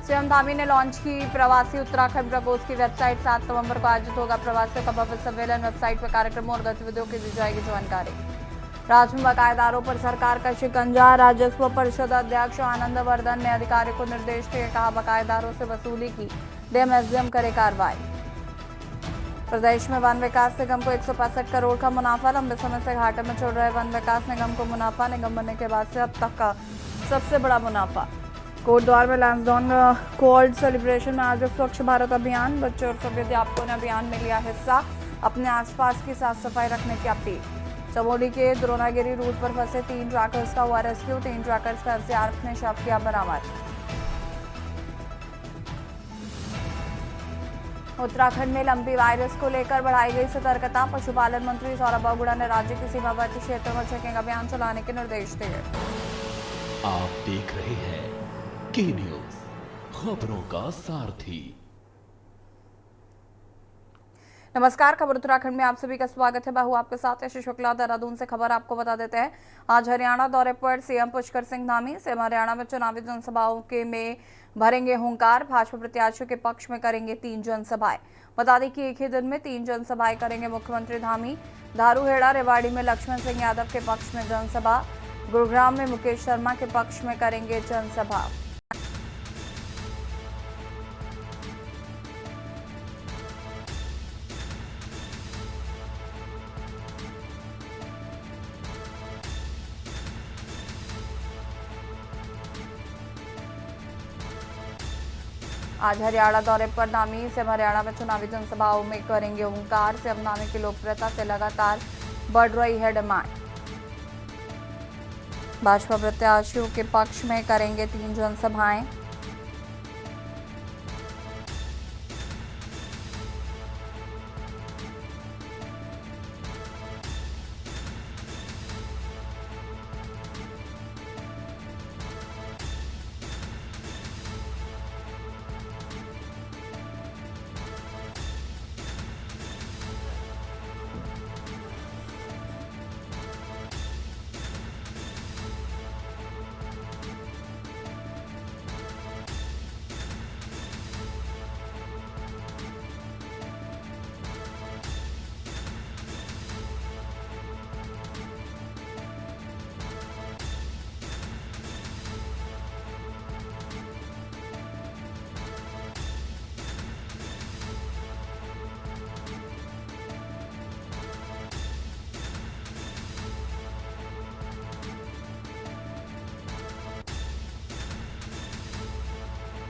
CM Dhami ने launch की प्रवासी उत्तराखंड प्रकोष्ठ की वेबसाइट। 7 नवंबर को आयोजित होगा प्रवासियों का भव्य सम्मेलन। वेबसाइट पर कार्यक्रमों और गतिविधियों की दी जाएगी जानकारी। राज्य में बकायेदारों पर सरकार का शिकंजा। राजस्व परिषद अध्यक्ष आनंद वर्धन ने अधिकारियों को निर्देश दिए। कहा, बकायेदारों से वसूली की डीएम एसडीएम करे कार्रवाई। प्रदेश में वन विकास निगम को 165 करोड़ का मुनाफा। लंबे समय से घाटे में चल रहे वन विकास निगम को मुनाफा। निगम बनने के बाद से अब तक का सबसे बड़ा मुनाफा। कोटद्वार में लैंसडाउन कोल्ड सेलिब्रेशन में आज स्वच्छ भारत अभियान। बच्चों और सभी अध्यापकों ने अभियान में लिया हिस्सा। अपने आसपास की साफ सफाई रखने की अपील। चमोली के द्रोणागिरी रूट पर फंसे 3 ट्रैकर्स का हुआ रेस्क्यू। 3 ट्रैकर्स का एसडीआरएफ ने शव किया बरामद। उत्तराखंड में लंपी वायरस को लेकर बढ़ाई गई सतर्कता। पशुपालन मंत्री सौरभ बगुड़ा ने राज्य के सीमावर्ती क्षेत्रों में चेकिंग अभियान चलाने के निर्देश दिए। आप देख रहे हैं के न्यूज, खबरों का सारथी। नमस्कार, खबर उत्तराखंड में आप सभी का स्वागत है। बाहू आपके साथ है शुक्ला। देहरादून से खबर आपको बता देते हैं। आज हरियाणा दौरे पर सीएम पुष्कर सिंह धामी। सीएम हरियाणा में चुनावी जनसभाओं के में भरेंगे हुंकार। भाजपा प्रत्याशियों के पक्ष में करेंगे 3 जनसभाएं। बता दें कि एक ही दिन में 3 जनसभाएं करेंगे मुख्यमंत्री धामी। धारूहेड़ा रेवाड़ी में लक्ष्मण सिंह यादव के पक्ष में जनसभा। गुरुग्राम में मुकेश शर्मा के पक्ष में करेंगे जनसभा। आज हरियाणा दौरे पर धामी। सीएम हरियाणा में चुनावी जनसभाओं में करेंगे हुंकार। सीएम धामी की लोकप्रियता से लगातार बढ़ रही है डिमांड। भाजपा प्रत्याशियों के पक्ष में करेंगे 3 जनसभाएं।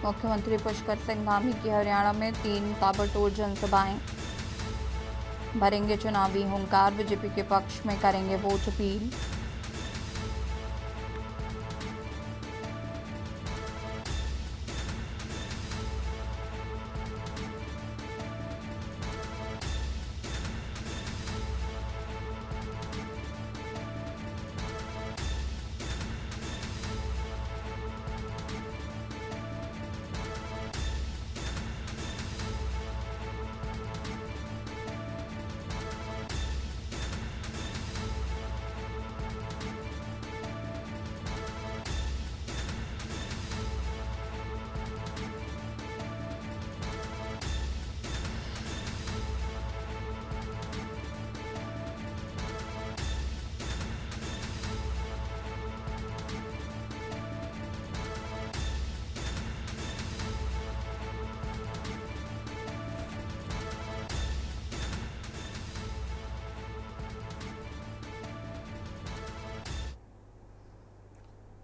मुख्यमंत्री पुष्कर सिंह धामी की हरियाणा में 3 ताबड़तोड़ जनसभाएं। भरेंगे चुनावी हुंकार। बीजेपी के पक्ष में करेंगे वोट अपील।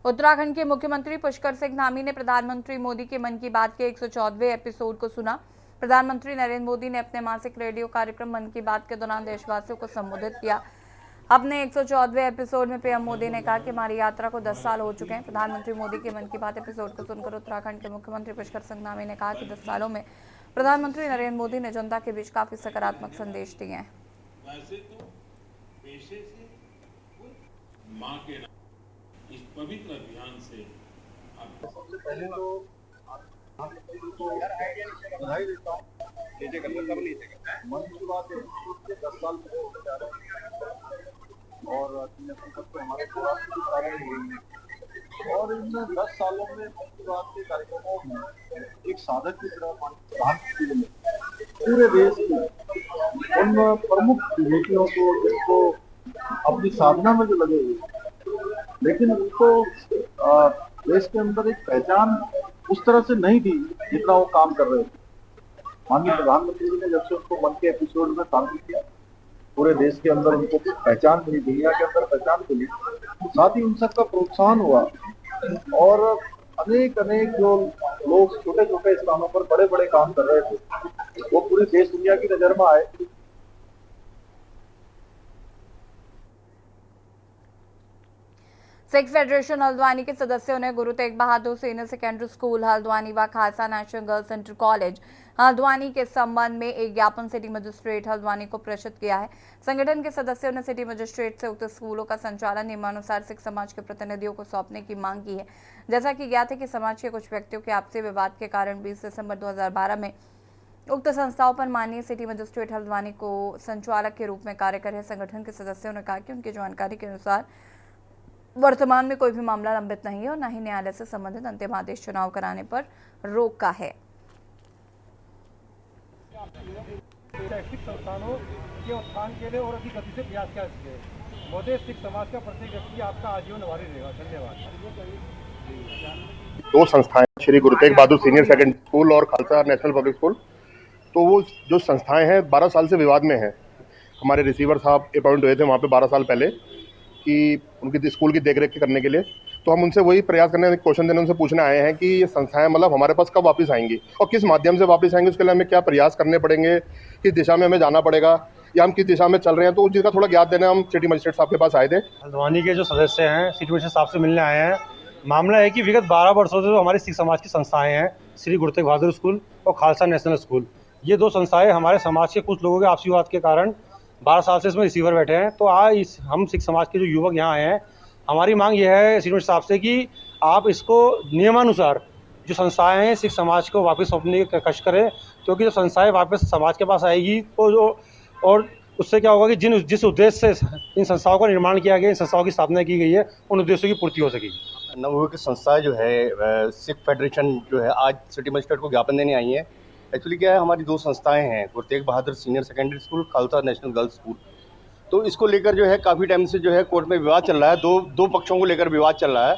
उत्तराखंड के मुख्यमंत्री पुष्कर सिंह धामी ने प्रधानमंत्री मोदी के मन की बात के 114वें एपिसोड को सुना। प्रधानमंत्री नरेंद्र मोदी ने अपने मासिक रेडियो कार्यक्रम मन की बात के दौरान देशवासियों को संबोधित किया। अपने 114वें एपिसोड में पीएम मोदी ने कहा कि हमारी यात्रा को 10 साल हो चुके हैं। प्रधानमंत्री मोदी के मन की बात एपिसोड को सुनकर उत्तराखंड के मुख्यमंत्री पुष्कर सिंह धामी ने कहा कि 10 सालों में प्रधानमंत्री नरेंद्र मोदी ने जनता के बीच काफी सकारात्मक संदेश दिए हैं। इस पवित्र अभियान से सबसे पहले तो बधाई देता हूँ। मन की बात है कि 10 साल पूरे होने जा रहे हैं और हमारे पूरा और इन 10 सालों में मन की बात के कार्यक्रमों में एक साधक की तरह प्रधानमंत्री ने पूरे देश में उन प्रमुख विभूतियों को जिनको अपनी साधना में जो लगे हुए, लेकिन उनको देश के अंदर एक पहचान उस तरह से नहीं थी जितना वो काम कर रहे थे। माननीय प्रधानमंत्री जी ने जब से उनको मन के एपिसोड में शामिल किया, पूरे देश के अंदर उनको पहचान मिली, दुनिया के अंदर पहचान मिली, साथ ही उन सबका प्रोत्साहन हुआ और अनेक अनेक जो लोग छोटे छोटे स्थानों पर बड़े बड़े काम कर रहे थे वो पूरी देश दुनिया की नजर में आए। सिख फेडरेशन हल्द्वानी के सदस्यों ने गुरु Tegh Bahadur senior secondary school Haldwani व Khalsa national girls inter college Haldwani के संबंध में एक ज्ञापन सिटी मजिस्ट्रेट हल्द्वानी को प्रेषित किया है। संगठन के सदस्यों ने सिटी मजिस्ट्रेट से उक्त स्कूलों का संचालन नियमानुसार सिख समाज के प्रतिनिधियों को सौंपने की मांग की है। जैसा कि ज्ञात है कि समाज के कुछ व्यक्तियों के आपसी विवाद के कारण 20 दिसंबर 2012 में उक्त संस्थाओं पर माननीय सिटी मजिस्ट्रेट हल्द्वानी को संचालक के रूप में कार्य कर रहे संगठन के सदस्यों ने कहा कि उनकी जानकारी के अनुसार वर्तमान में कोई भी मामला लंबित नहीं है और न ही न्यायालय से संबंधित अंतिम आदेश चुनाव कराने पर रोका है। शैक्षिक संस्थानों के उत्थान के लिए और अधिक गति से प्रयास किया सके। महोदय, सिख समाज का प्रत्येक व्यक्ति आपका आजीवन आभारी रहेगा। धन्यवाद। दो संस्थाएं, श्री गुरु Tegh Bahadur senior secondary school और खालसा नेशनल पब्लिक स्कूल, तो वो जो संस्थाएं हैं 12 साल से विवाद में हैं। हमारे रिसीवर साहब अपॉइंट हुए थे वहाँ पे 12 साल पहले कि उनकी स्कूल की देखरेख करने के लिए, तो हम उनसे वही प्रयास करने, क्वेश्चन देने, उनसे पूछने आए हैं कि ये संस्थाएं मतलब हमारे पास कब वापस आएंगी और किस माध्यम से वापस आएंगे, उसके लिए हमें क्या प्रयास करने पड़ेंगे, किस दिशा में हमें जाना पड़ेगा या हम किस दिशा में चल रहे हैं। तो उस चीज़ का थोड़ा ज्ञात देने हम सिटी मजिस्ट्रेट साहब के पास आए थे। हल्द्वानी के जो सदस्य हैं सिटी मजिस्ट्रेट साहब से मिलने आए हैं। मामला है कि विगत 12 वर्षों से जो हमारी सिख समाज की संस्थाएं हैं, श्री गुरु तेग बहादुर स्कूल और खालसा नेशनल स्कूल, ये दो संस्थाएं हमारे समाज के कुछ लोगों के आपसी विवाद के कारण 12 साल से इसमें रिसीवर बैठे हैं। तो आज हम सिख समाज के जो युवक यहाँ आए हैं, हमारी मांग यह है सिटी मजिस्ट्रेट साहब से कि आप इसको नियमानुसार जो संस्थाएं हैं सिख समाज को वापस सौंपने की कष्ट करें, क्योंकि जो संस्थाएं वापस समाज के पास आएगी तो जो और उससे क्या होगा कि जिस उद्देश्य से इन संस्थाओं का निर्माण किया गया, इन संस्थाओं की स्थापना की गई है, उन उद्देश्यों की पूर्ति हो सकेगी। नवयुवक संस्थाएं जो है सिख फेडरेशन जो है आज सिटी मजिस्ट्रेट को ज्ञापन देने आई है। एक्चुअली क्या है, हमारी दो संस्थाएं हैं, Guru Tegh Bahadur senior secondary school, Khalsa national girls school. तो इसको लेकर जो है काफ़ी टाइम से जो है कोर्ट में विवाद चल रहा है, दो पक्षों को लेकर विवाद चल रहा है।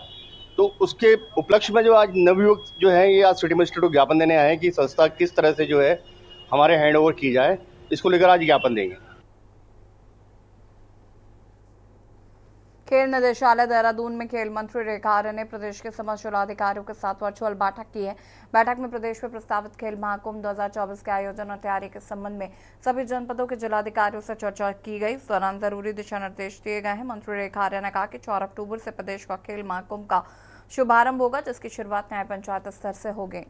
तो उसके उपलक्ष्य में जो आज नवयुवक जो है ये आज सिटी मजिस्ट्रेट को ज्ञापन देने आए हैं कि संस्था किस तरह से जो है हमारे हैंड ओवर की जाए, इसको लेकर आज ज्ञापन देंगे। खेल निदेशालय देहरादून में खेल मंत्री रेखा आर्य ने प्रदेश के समस्त जिलाधिकारियों के साथ वर्चुअल बैठक की है। बैठक में प्रदेश में प्रस्तावित खेल महाकुंभ 2024 के आयोजन और तैयारी के संबंध में सभी जनपदों के जिलाधिकारियों से चर्चा की गई। इस दौरान जरूरी दिशा निर्देश दिए गए हैं। मंत्री रेखा आर्य ने कहा कि 4 अक्टूबर से प्रदेश का खेल महाकुंभ का शुभारंभ होगा, जिसकी शुरुआत न्याय पंचायत स्तर से होगी।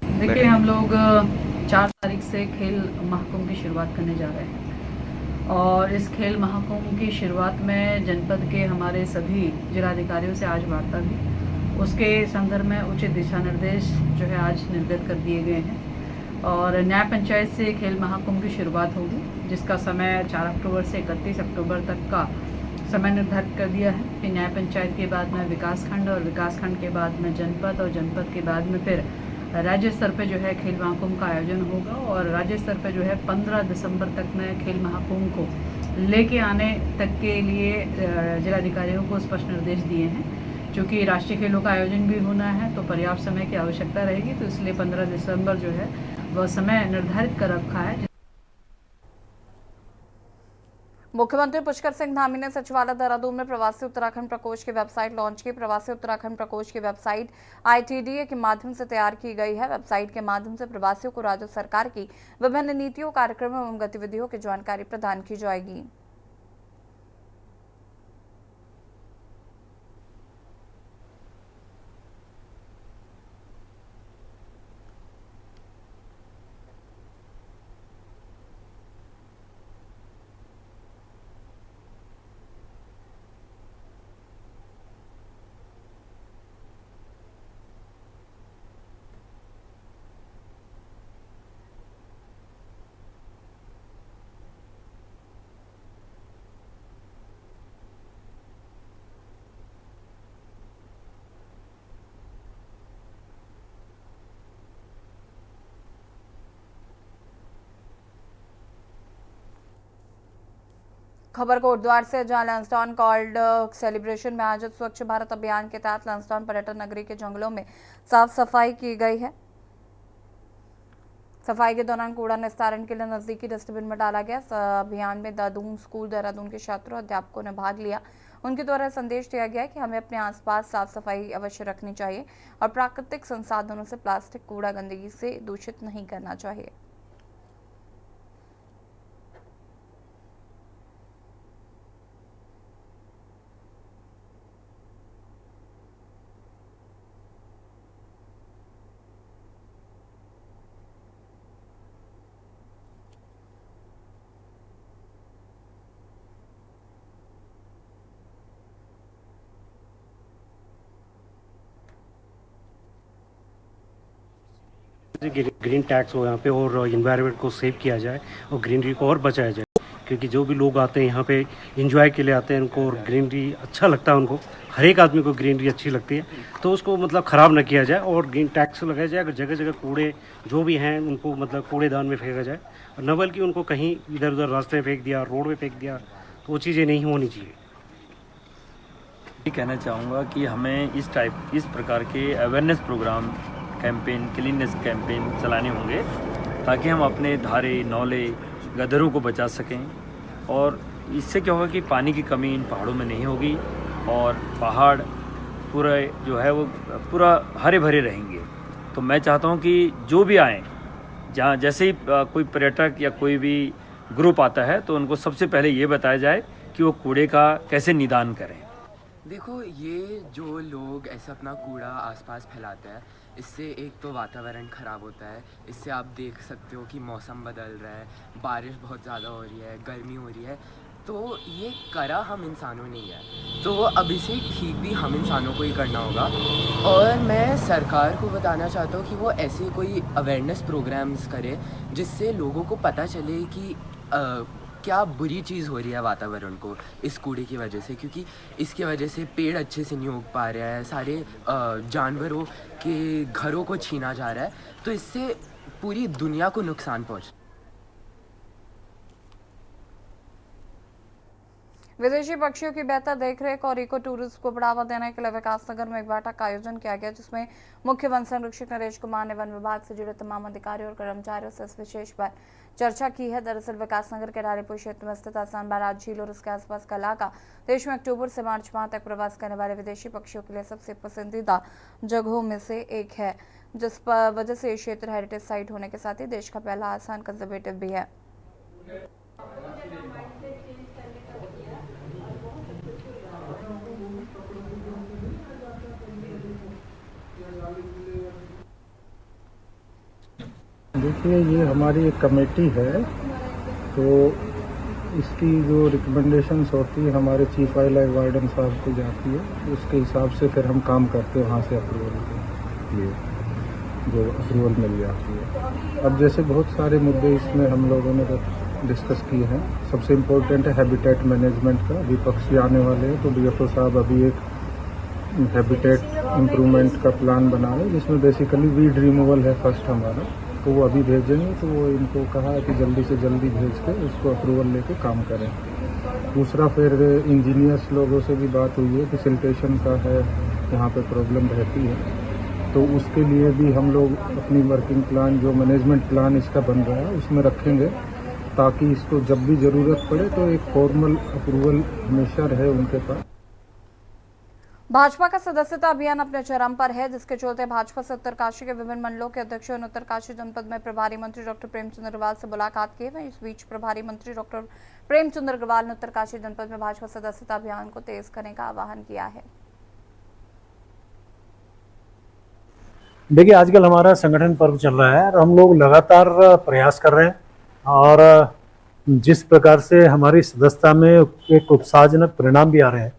देखिए, हम लोग 4 तारीख से खेल महाकुंभ की शुरुआत करने जा रहे हैं और इस खेल महाकुंभ की शुरुआत में जनपद के हमारे सभी जिलाधिकारियों से आज वार्ता हुई। उसके संदर्भ में उचित दिशा निर्देश जो है आज निर्गत कर दिए गए हैं और न्याय पंचायत से खेल महाकुंभ की शुरुआत होगी, जिसका समय 4 अक्टूबर से 31 अक्टूबर तक का समय निर्धारित कर दिया है। फिर न्याय पंचायत के बाद में विकासखंड और विकासखंड के बाद में जनपद और जनपद के बाद में फिर राज्य स्तर पे जो है खेल महाकुंभ का आयोजन होगा और राज्य स्तर पे जो है 15 दिसंबर तक में खेल महाकुंभ को लेके आने तक के लिए जिलाधिकारियों को स्पष्ट निर्देश दिए हैं। चूँकि राष्ट्रीय खेलों का आयोजन भी होना है तो पर्याप्त समय की आवश्यकता रहेगी, तो इसलिए 15 दिसंबर जो है वह समय निर्धारित कर रखा है। मुख्यमंत्री पुष्कर सिंह धामी ने सचिवालय देहरादून में प्रवासी उत्तराखंड प्रकोष्ठ की वेबसाइट लॉन्च की। प्रवासी उत्तराखंड प्रकोष्ठ की वेबसाइट ITDA के माध्यम से तैयार की गई है। वेबसाइट के माध्यम से प्रवासियों को राज्य सरकार की विभिन्न नीतियों, कार्यक्रमों एवं गतिविधियों की जानकारी प्रदान की जाएगी। खबर को उर्द्वार से, जहां लैंसडाउन कॉल्ड सेलिब्रेशन में आयोजित स्वच्छ भारत अभियान के तहत लैंसडाउन पर्यटन नगरी के जंगलों में साफ सफाई की गई है। सफाई के दौरान कूड़ा निस्तारण के लिए नजदीकी डस्टबिन में डाला गया। अभियान में दादून स्कूल देहरादून के छात्रों और अध्यापकों ने भाग लिया। उनके द्वारा संदेश दिया गया कि हमें अपने आसपास साफ सफाई अवश्य रखनी चाहिए और प्राकृतिक संसाधनों से प्लास्टिक कूड़ा गंदगी से दूषित नहीं करना चाहिए। ग्रीन टैक्स हो यहाँ पे और इन्वायरमेंट को सेव किया जाए और ग्रीनरी को और बचाया जाए, क्योंकि जो भी लोग आते हैं यहाँ पे एंजॉय के लिए आते हैं, उनको और ग्रीनरी अच्छा लगता है, उनको हर एक आदमी को ग्रीनरी अच्छी लगती है, तो उसको मतलब ख़राब ना किया जाए और ग्रीन टैक्स लगाया जाए। अगर जगह जगह कूड़े जो भी हैं उनको मतलब कूड़ेदान में फेंका जाए, और न बल्कि उनको कहीं इधर उधर रास्ते में फेंक दिया, रोड में फेंक दिया, तो वो चीज़ें नहीं होनी चाहिए। ये कहना चाहूँगा कि हमें इस प्रकार के awareness programme, campaign, cleanness campaign चलाने होंगे ताकि हम अपने धारे, नौले, गदरों को बचा सकें, और इससे क्या होगा कि पानी की कमी इन पहाड़ों में नहीं होगी और पहाड़ पूरा जो है वो पूरा हरे भरे रहेंगे। तो मैं चाहता हूँ कि जो भी आएँ, जहाँ जैसे ही कोई पर्यटक या कोई भी ग्रुप आता है तो उनको सबसे पहले ये बताया जाए कि वो कूड़े का कैसे निदान करें। देखो, ये जो लोग ऐसे अपना कूड़ा आसपास फैलाते हैं, इससे एक तो वातावरण ख़राब होता है। इससे आप देख सकते हो कि मौसम बदल रहा है, बारिश बहुत ज़्यादा हो रही है, गर्मी हो रही है, तो ये करा हम इंसानों ने ही है, तो अब इसे ठीक भी हम इंसानों को ही करना होगा। और मैं सरकार को बताना चाहता हूँ कि वो ऐसे कोई अवेयरनेस प्रोग्राम्स करे जिससे लोगों को पता चले कि क्या बुरी चीज़ हो रही है वातावरण को इस कूड़े की वजह से, क्योंकि इसकी वजह से पेड़ अच्छे से नहीं उग पा रहे हैं, सारे जानवरों के घरों को छीना जा रहा है, तो इससे पूरी दुनिया को नुकसान पहुँच। विदेशी पक्षियों की बेहतर देखरेख और इको टूरिज्म को बढ़ावा देने के लिए विकासनगर में एक बैठक का आयोजन किया गया, जिसमें मुख्य वन संरक्षक नरेश कुमार ने वन विभाग से जुड़े तमाम अधिकारियों और कर्मचारियों से इस विशेष पर चर्चा की है। दरअसल विकासनगर के डालीपुर क्षेत्र में स्थित आसान बारात झील और उसके आसपास का इलाका देश में अक्टूबर से मार्च माह तक प्रवास करने वाले विदेशी पक्षियों के लिए सबसे पसंदीदा जगहों में से एक है, जिस वजह से ये क्षेत्र हेरिटेज साइट होने के साथ ही देश का पहला आसान कंजर्वेटिव भी है। देखिए, ये हमारी एक कमेटी है, तो इसकी जो रिकमेंडेशंस होती है हमारे चीफ वाइल्ड लाइफ वार्डन साहब को जाती है, उसके हिसाब से फिर हम काम करते हैं, वहाँ से अप्रूवल के लिए जो अप्रूवल मिल जाती है। अब जैसे बहुत सारे मुद्दे इसमें हम लोगों ने डिस्कस किए हैं। सबसे इम्पोर्टेंट है हैबिटेट मैनेजमेंट का। अभी पक्षी आने वाले हैं, तो डीएफओ साहब अभी एक हैबिटेट इम्प्रूवमेंट का प्लान बना रहे हैं, जिसमें बेसिकली वीड रिमूवल है फर्स्ट हमारा, तो वो अभी भेजेंगे, तो वो इनको कहा है कि जल्दी से जल्दी भेज के उसको अप्रूवल लेके काम करें। दूसरा, फिर इंजीनियर्स लोगों से भी बात हुई है कि सिल्टेशन का है, यहाँ पे प्रॉब्लम रहती है, तो उसके लिए भी हम लोग अपनी वर्किंग प्लान, जो मैनेजमेंट प्लान इसका बन रहा है, उसमें रखेंगे, ताकि इसको जब भी ज़रूरत पड़े तो एक फॉर्मल अप्रूवल हमेशा रहे उनके पास। भाजपा का सदस्यता अभियान अपने चरम पर है, जिसके चलते भाजपा से उत्तरकाशी के विभिन्न मंडलों के अध्यक्षों ने उत्तरकाशी जनपद में प्रभारी मंत्री डॉक्टर प्रेमचंद अग्रवाल से मुलाकात की है। इस बीच प्रभारी मंत्री डॉक्टर प्रेमचंद अग्रवाल ने उत्तरकाशी जनपद में भाजपा सदस्यता अभियान को तेज करने का आह्वान किया है। देखिए, आजकल हमारा संगठन पर्व चल रहा है और हम लोग लगातार प्रयास कर रहे हैं, और जिस प्रकार से हमारी सदस्यता में एक उत्साहजनक परिणाम भी आ रहे हैं,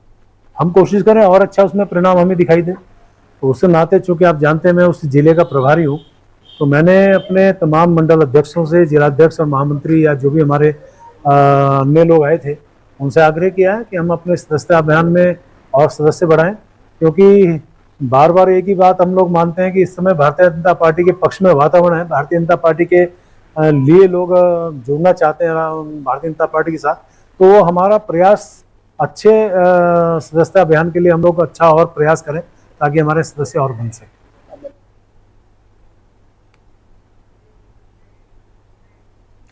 हम कोशिश करें और अच्छा उसमें परिणाम हमें दिखाई दे। तो उस नाते, चूँकि आप जानते हैं मैं उस जिले का प्रभारी हूँ, तो मैंने अपने तमाम मंडल अध्यक्षों से, जिलाध्यक्ष और महामंत्री या जो भी हमारे अन्य लोग आए थे, उनसे आग्रह किया है कि हम अपने सदस्यता अभियान में और सदस्य बढ़ाएं, क्योंकि बार बार एक ही बात हम लोग मानते हैं कि इस समय भारतीय जनता पार्टी के पक्ष में वातावरण है, भारतीय जनता पार्टी के लिए लोग जुड़ना चाहते हैं भारतीय जनता पार्टी के साथ, तो हमारा प्रयास अच्छे सदस्यता अभियान के लिए हम लोग अच्छा और प्रयास करें ताकि हमारे सदस्य और बन सके।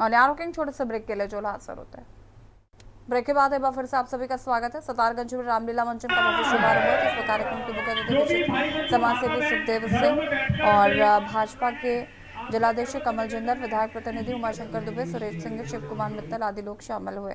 और यहाँ रुकेंगे छोटे से ब्रेक के लिए, जो हादसा होता है। ब्रेक के बाद एक बार फिर से आप सभी का स्वागत है। सतारगंज में रामलीला मंचन का भव्य शुभारंभ हुआ। इस कार्यक्रम के मुख्य अतिथि समाज सेवी सुखदेव सिंह और भाजपा के जिलाध्यक्ष कमल जिंदल, विधायक प्रतिनिधि उमाशंकर दुबे, सुरेश सिंह, शिव कुमार मित्तल आदि लोग शामिल हुए।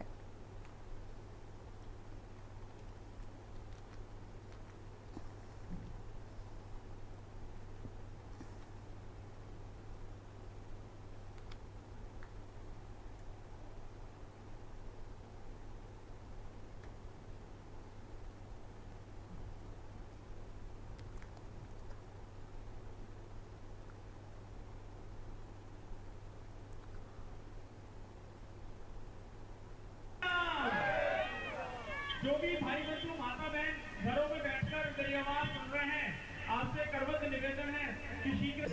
जो भी भाई बंधु माता बहन घरों में बैठकर मेरी आवाज सुन रहे हैं, आपसे करबद्ध निवेदन है कि शीघ्र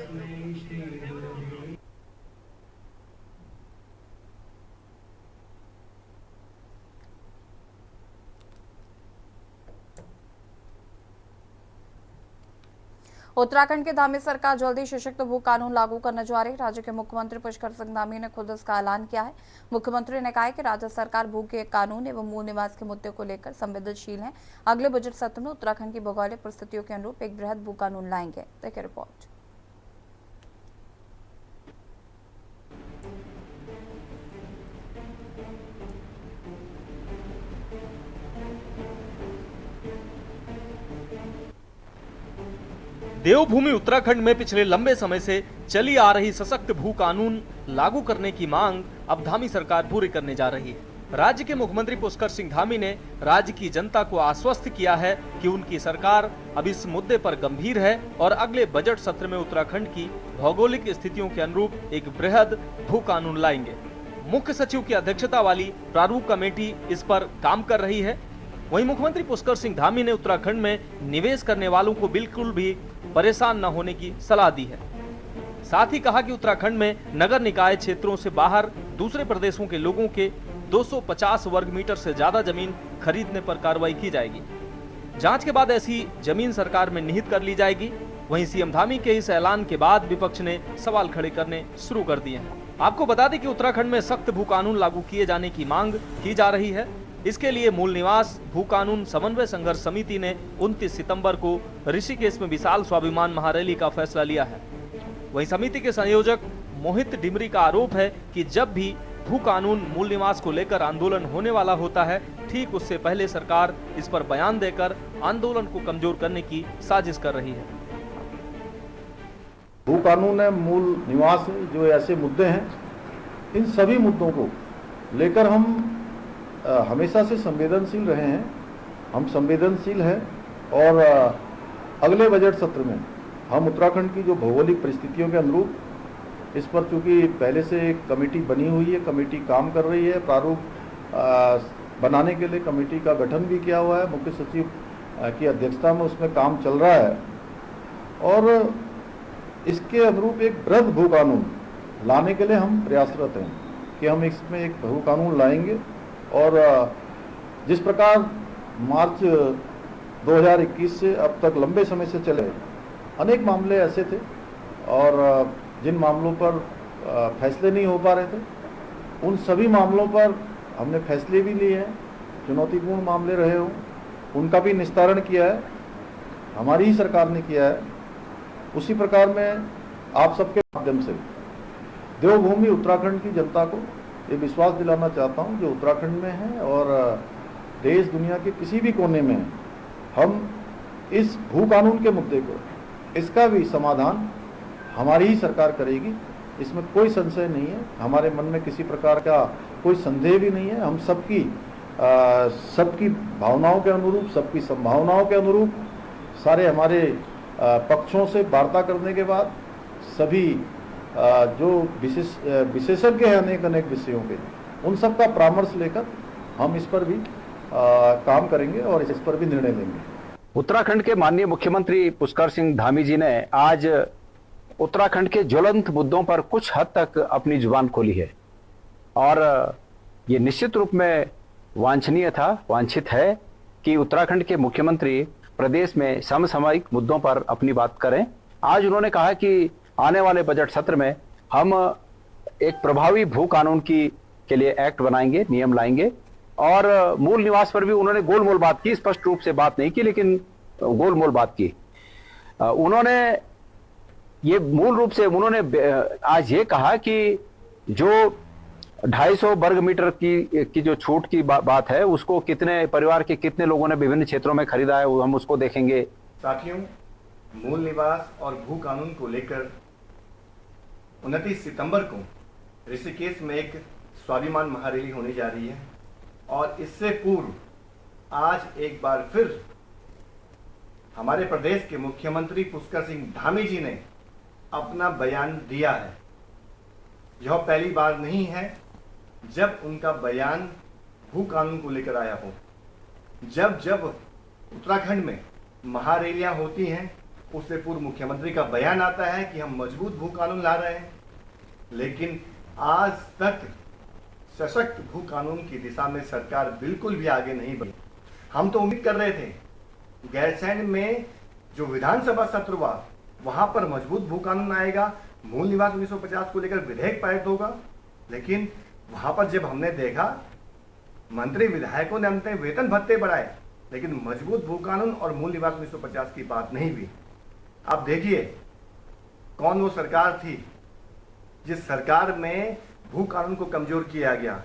उत्तराखंड की धामी सरकार जल्दी सशक्त भू कानून लागू करने जा रही है। राज्य के मुख्यमंत्री पुष्कर सिंह धामी ने खुद इसका ऐलान किया है। मुख्यमंत्री ने कहा है कि राज्य सरकार भू के कानून एवं मूल निवास के मुद्दे को लेकर संवेदनशील है। अगले बजट सत्र में उत्तराखंड की भौगोलिक परिस्थितियों के अनुरूप एक बृहद भू कानून लाएंगे। देखिए रिपोर्ट। देवभूमि उत्तराखंड में पिछले लंबे समय से चली आ रही सशक्त भू कानून लागू करने की मांग अब धामी सरकार पूरी करने जा रही है। राज्य के मुख्यमंत्री पुष्कर सिंह धामी ने राज्य की जनता को आश्वस्त किया है कि उनकी सरकार अब इस मुद्दे पर गंभीर है और अगले बजट सत्र में उत्तराखंड की भौगोलिक स्थितियों के अनुरूप एक बृहद भू कानून लाएंगे। मुख्य सचिव की अध्यक्षता वाली प्रारूप कमेटी इस पर काम कर रही है। वहीं मुख्यमंत्री पुष्कर सिंह धामी ने उत्तराखंड में निवेश करने वालों को बिल्कुल भी परेशान न होने की सलाह दी है। साथ ही कहा कि उत्तराखंड में नगर निकाय क्षेत्रों से बाहर दूसरे प्रदेशों के लोगों के 250 वर्ग मीटर से ज्यादा जमीन खरीदने पर कार्रवाई की जाएगी। जांच के बाद ऐसी जमीन सरकार में निहित कर ली जाएगी। वहीं सीएम धामी के इस ऐलान के बाद विपक्ष ने सवाल खड़े करने शुरू कर दिए हैं। आपको बता दें कि उत्तराखंड में सख्त भू कानून लागू किए जाने की मांग की जा रही है। इसके लिए मूल निवास भू कानून समन्वय संघर्ष समिति ने 29 सितंबर को ऋषिकेश में विशाल स्वाभिमान महारैली का फैसला लिया है। वहीं समिति के संयोजक मोहित डिमरी का आरोप है कि जब भी भू कानून मूल निवास को लेकर आंदोलन होने वाला होता है, ठीक उससे पहले सरकार इस पर बयान देकर आंदोलन को कमजोर करने की साजिश कर रही है। भू कानून है, मूल निवास है, जो ऐसे मुद्दे हैं, इन सभी मुद्दों को लेकर हम हमेशा से संवेदनशील रहे हैं। हम संवेदनशील हैं और अगले बजट सत्र में हम उत्तराखंड की जो भौगोलिक परिस्थितियों के अनुरूप इस पर, चूंकि पहले से एक कमेटी बनी हुई है, कमेटी काम कर रही है, प्रारूप बनाने के लिए कमेटी का गठन भी किया हुआ है, मुख्य सचिव की अध्यक्षता में उसमें काम चल रहा है और इसके अनुरूप एक बृहद भू कानून लाने के लिए हम प्रयासरत हैं कि हम इसमें एक भू कानून लाएंगे। और जिस प्रकार मार्च 2021 से अब तक लंबे समय से चले अनेक मामले ऐसे थे और जिन मामलों पर फैसले नहीं हो पा रहे थे, उन सभी मामलों पर हमने फैसले भी लिए हैं। चुनौतीपूर्ण मामले रहे हों, उनका भी निस्तारण किया है, हमारी ही सरकार ने किया है। उसी प्रकार में आप सबके माध्यम से देवभूमि उत्तराखंड की जनता को ये विश्वास दिलाना चाहता हूँ जो उत्तराखंड में है और देश दुनिया के किसी भी कोने में है, हम इस भू कानून के मुद्दे को, इसका भी समाधान हमारी ही सरकार करेगी। इसमें कोई संशय नहीं है, हमारे मन में किसी प्रकार का कोई संदेह भी नहीं है। हम सबकी भावनाओं के अनुरूप, सबकी संभावनाओं के अनुरूप, सारे हमारे पक्षों से वार्ता करने के बाद सभी जो विशेषज्ञ हैं अनेक विषयों के, उन सब का परामर्श लेकर हम इस पर भी काम करेंगे और इस पर भी निर्णय लेंगे। उत्तराखंड के माननीय मुख्यमंत्री पुष्कर सिंह धामी जी ने आज उत्तराखंड के ज्वलंत मुद्दों पर कुछ हद तक अपनी जुबान खोली है और ये निश्चित रूप में वांछनीय था, वांछित है कि उत्तराखंड के मुख्यमंत्री प्रदेश में समसामयिक मुद्दों पर अपनी बात करें। आज उन्होंने कहा कि आने वाले बजट सत्र में हम एक प्रभावी भू कानून के लिए एक्ट बनाएंगे, नियम लाएंगे, और मूल निवास पर भी उन्होंने गोलमोल बात की, स्पष्ट रूप से बात नहीं की लेकिन गोलमोल बात की। उन्होंने ये मूल रूप से उन्होंने आज ये कहा कि जो 250 वर्ग मीटर की जो छूट की बात है, उसको कितने परिवार के कितने लोगों ने विभिन्न क्षेत्रों में खरीदा है, हम उसको देखेंगे। साथियों, मूल निवास और भू कानून को लेकर 29 सितंबर को ऋषिकेश में एक स्वाभिमान महारैली होने जा रही है और इससे पूर्व आज एक बार फिर हमारे प्रदेश के मुख्यमंत्री पुष्कर सिंह धामी जी ने अपना बयान दिया है। यह पहली बार नहीं है जब उनका बयान भू कानून को लेकर आया हो। जब जब उत्तराखंड में महारैलियां होती हैं, उससे पूर्व मुख्यमंत्री का बयान आता है कि हम मजबूत भू कानून ला रहे हैं, लेकिन आज तक सशक्त भू कानून की दिशा में सरकार बिल्कुल भी आगे नहीं बढ़ी। हम तो उम्मीद कर रहे थे गैरसैंण में जो विधानसभा सत्र हुआ वहां पर मजबूत भू कानून आएगा, मूल निवास 1950 को लेकर विधेयक पारित होगा, लेकिन वहां पर जब हमने देखा मंत्री विधायकों ने अपने वेतन भत्ते बढ़ाए, लेकिन मजबूत भू कानून और मूल निवास 1950 की बात नहीं हुई। आप देखिए कौन वो सरकार थी जिस सरकार में भू कानून को कमजोर किया गया।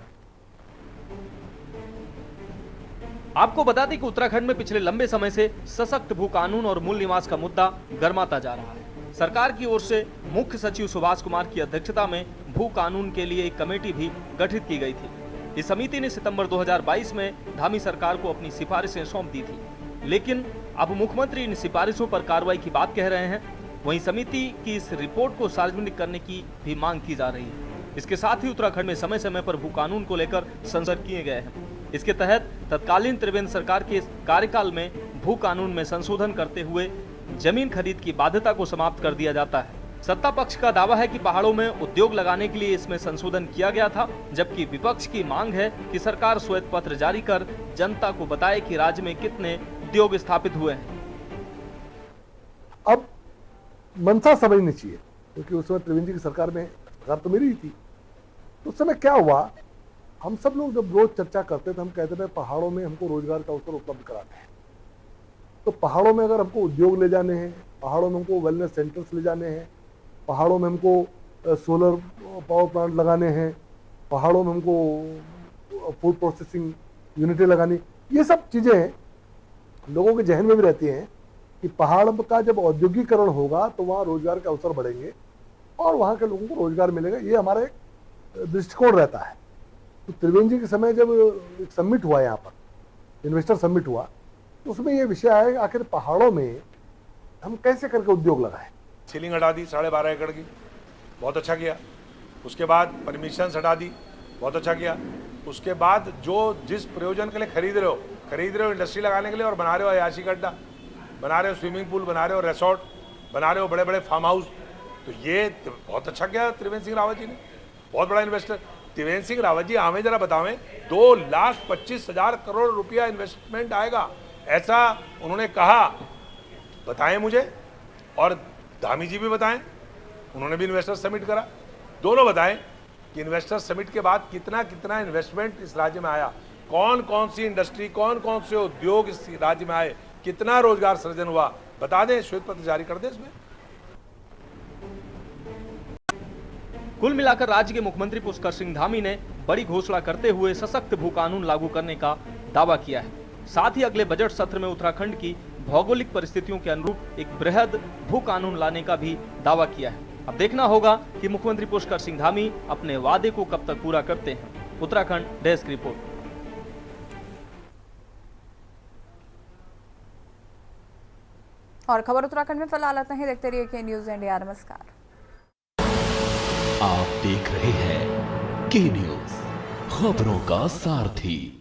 आपको बता दें कि उत्तराखंड में पिछले लंबे समय से सशक्त भू कानून और मूल निवास का मुद्दा गरमाता जा रहा है। सरकार की ओर से मुख्य सचिव सुभाष कुमार की अध्यक्षता में भू कानून के लिए एक कमेटी भी गठित की गई थी। इस समिति ने सितंबर 2022 में धामी सरकार को अपनी सिफारिशें सौंप दी थी, लेकिन अब मुख्यमंत्री इन सिफारिशों पर कार्रवाई की बात कह रहे हैं। वहीं समिति की इस रिपोर्ट को सार्वजनिक करने की भी मांग की जा रही है। इसके साथ ही उत्तराखंड में समय समय पर भू कानून को लेकर संशोधन किए गए हैं। इसके तहत तत्कालीन त्रिवेंद्र सरकार के कार्यकाल में भू कानून में संशोधन करते हुए जमीन खरीद की बाध्यता को समाप्त कर दिया जाता है। सत्ता पक्ष का दावा है कि पहाड़ों में उद्योग लगाने के लिए इसमें संशोधन किया गया था, जबकि विपक्ष की मांग है कि सरकार श्वेत पत्र जारी कर जनता को बताए कि राज्य में कितने उद्योग स्थापित हुए हैं। अब मंशा समझनी चाहिए, क्योंकि उस समय त्रिवेंद्र जी की सरकार में सरकार तो मेरी ही थी। तो उस समय क्या हुआ, हम सब लोग जब रोज चर्चा करते थे, हम कहते थे पहाड़ों में हमको रोजगार का अवसर उपलब्ध कराना है। तो पहाड़ों में अगर हमको उद्योग ले जाने हैं, पहाड़ों में हमको वेलनेस सेंटर्स ले जाने हैं, पहाड़ों में हमको सोलर पावर प्लांट लगाने हैं, पहाड़ों में हमको फूड प्रोसेसिंग यूनिटें लगानी, ये सब चीज़ें लोगों के जहन में भी रहती हैं कि पहाड़ का जब औद्योगिकरण होगा तो वहाँ रोजगार के अवसर बढ़ेंगे और वहाँ के लोगों को रोजगार मिलेगा। ये हमारा एक दृष्टिकोण रहता है। तो त्रिवेंद्र जी के समय जब एक समिट हुआ, यहाँ पर इन्वेस्टर समिट हुआ, तो उसमें ये विषय आया कि आखिर पहाड़ों में हम कैसे करके उद्योग लगाएं। सीलिंग हटा दी 12.5 एकड़ की, बहुत अच्छा किया। उसके बाद परमिशन हटा दी, बहुत अच्छा किया। उसके बाद जो जिस प्रयोजन के लिए खरीद रहे हो इंडस्ट्री लगाने के लिए, और बना रहे हो अयाशी गड्ढा, बना रहे हो स्विमिंग पूल, बना रहे हो रिसोर्ट, बना रहे हो बड़े बड़े फार्म हाउस, तो ये बहुत अच्छा किया त्रिवेंद्र सिंह रावत जी ने, बहुत बड़ा इन्वेस्टर। त्रिवेंद्र सिंह रावत जी हमें जरा बतावें, 2,25,000 करोड़ रुपया इन्वेस्टमेंट आएगा ऐसा उन्होंने कहा, बताएं मुझे, और धामी जी भी बताएं, उन्होंने भी इन्वेस्टर समिट करा, दोनों बताएं कि इन्वेस्टर समिट के बाद कितना कितना इन्वेस्टमेंट इस राज्य में आया, कौन कौन सी इंडस्ट्री, कौन कौन से उद्योग इस राज्य में आए, कितना रोजगार सृजन हुआ, बता दें, श्वेत पत्र जारी कर दें इसमें। कुल मिलाकर राज्य के मुख्यमंत्री पुष्कर सिंह धामी ने बड़ी घोषणा करते हुए सशक्त भू कानून लागू करने का दावा किया है। साथ ही अगले बजट सत्र में उत्तराखंड की भौगोलिक परिस्थितियों के अनुरूप एक बृहद भू कानून लाने का भी दावा किया है। अब देखना होगा कि मुख्यमंत्री पुष्कर सिंह धामी अपने वादे को कब तक पूरा करते हैं। Uttarakhand desk report. और खबर उत्तराखंड में फिलहाल आते हैं, देखते रहिए के न्यूज इंडिया। नमस्कार। आप देख रहे हैं के न्यूज, खबरों का सारथी।